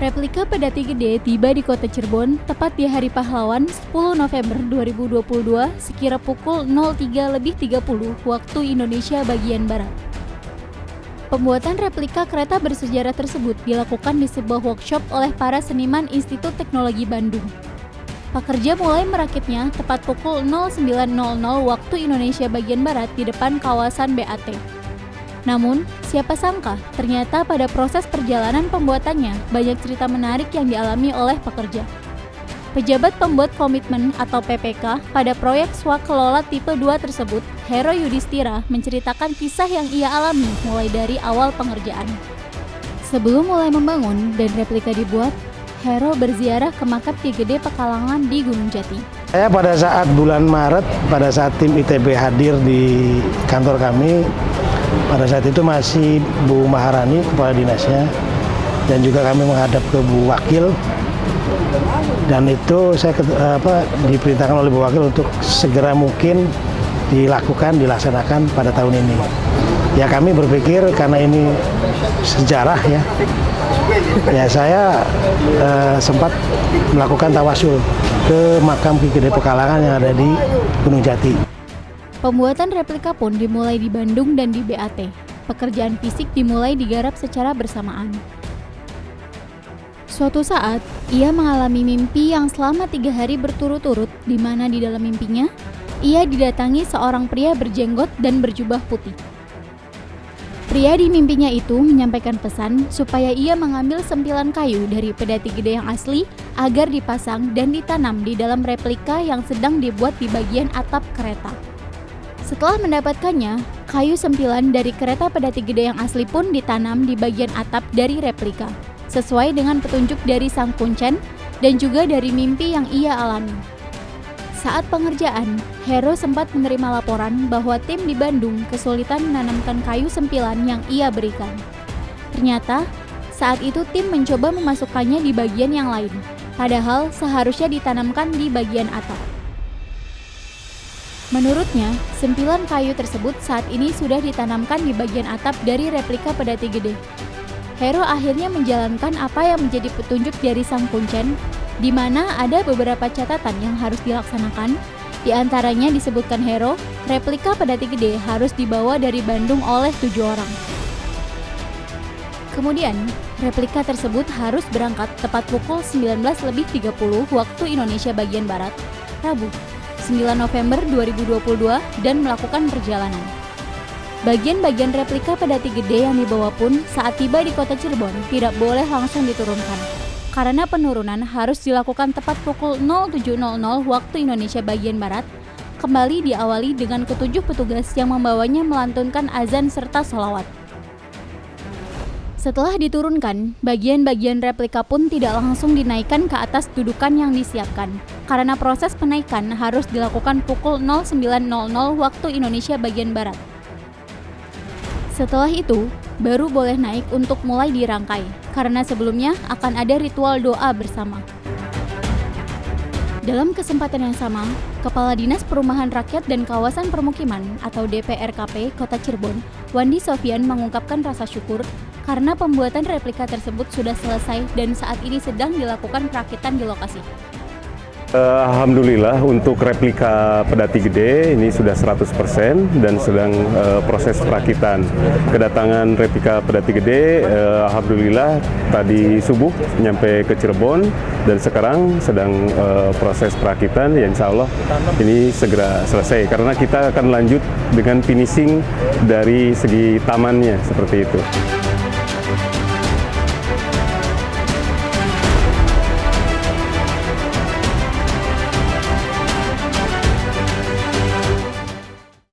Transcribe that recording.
Replika Pedati Gede tiba di kota Cirebon tepat di Hari Pahlawan 10 November 2022 sekira pukul 03.30 waktu Indonesia bagian Barat. Pembuatan replika kereta bersejarah tersebut dilakukan di sebuah workshop oleh para seniman Institut Teknologi Bandung. Pekerja mulai merakitnya tepat pukul 09.00 waktu Indonesia bagian Barat di depan kawasan BAT. Namun, siapa sangka ternyata pada proses perjalanan pembuatannya banyak cerita menarik yang dialami oleh pekerja. Pejabat pembuat komitmen atau PPK pada proyek swakelola tipe 2 tersebut, Hero Yudhistira, menceritakan kisah yang ia alami mulai dari awal pengerjaan. Sebelum mulai membangun dan replika dibuat, Hero berziarah ke makam Ki Gede Pekalongan di Gunung Jati. Saya pada saat bulan Maret, pada saat tim ITB hadir di kantor kami, pada saat itu masih Bu Maharani, kepala dinasnya, dan juga kami menghadap ke Bu Wakil. Dan itu saya diperintahkan oleh Bu Wakil untuk segera mungkin dilaksanakan pada tahun ini. Ya kami berpikir karena ini sejarah ya saya sempat melakukan tawasul ke makam Ki Gede Pekalongan yang ada di Gunung Jati. Pembuatan replika pun dimulai di Bandung dan di BAT. Pekerjaan fisik dimulai digarap secara bersamaan. Suatu saat, ia mengalami mimpi yang selama 3 hari berturut-turut, di mana di dalam mimpinya, ia didatangi seorang pria berjenggot dan berjubah putih. Pria di mimpinya itu menyampaikan pesan supaya ia mengambil sempilan kayu dari Pedati Gede yang asli agar dipasang dan ditanam di dalam replika yang sedang dibuat di bagian atap kereta. Setelah mendapatkannya, kayu sempilan dari kereta Pedati Gede yang asli pun ditanam di bagian atap dari replika, sesuai dengan petunjuk dari sang kuncen dan juga dari mimpi yang ia alami. Saat pengerjaan, Hero sempat menerima laporan bahwa tim di Bandung kesulitan menanamkan kayu sempilan yang ia berikan. Ternyata, saat itu tim mencoba memasukkannya di bagian yang lain, padahal seharusnya ditanamkan di bagian atap. Menurutnya, sempilan kayu tersebut saat ini sudah ditanamkan di bagian atap dari replika Pedati Gede. Hero akhirnya menjalankan apa yang menjadi petunjuk dari sang kuncen, di mana ada beberapa catatan yang harus dilaksanakan. Di antaranya disebutkan Hero, replika Pedati Gede harus dibawa dari Bandung oleh 7 orang. Kemudian, replika tersebut harus berangkat tepat pukul 19.30 waktu Indonesia bagian Barat, Rabu, 9 November 2022 dan melakukan perjalanan. Bagian-bagian replika Pedati Gede yang dibawa pun saat tiba di kota Cirebon tidak boleh langsung diturunkan, karena penurunan harus dilakukan tepat pukul 07.00 waktu Indonesia bagian Barat, kembali diawali dengan ketujuh petugas yang membawanya melantunkan azan serta sholawat. Setelah diturunkan, bagian-bagian replika pun tidak langsung dinaikkan ke atas dudukan yang disiapkan, karena proses penaikan harus dilakukan pukul 09.00 waktu Indonesia bagian Barat. Setelah itu, baru boleh naik untuk mulai dirangkai, karena sebelumnya akan ada ritual doa bersama. Dalam kesempatan yang sama, Kepala Dinas Perumahan Rakyat dan Kawasan Permukiman atau DPRKP Kota Cirebon, Wandi Sofian mengungkapkan rasa syukur karena pembuatan replika tersebut sudah selesai dan saat ini sedang dilakukan perakitan di lokasi. Alhamdulillah untuk replika Pedati Gede ini sudah 100% dan sedang proses perakitan. Kedatangan replika Pedati Gede alhamdulillah tadi subuh nyampe ke Cirebon dan sekarang sedang proses perakitan ya insya Allah ini segera selesai karena kita akan lanjut dengan finishing dari segi tamannya seperti itu.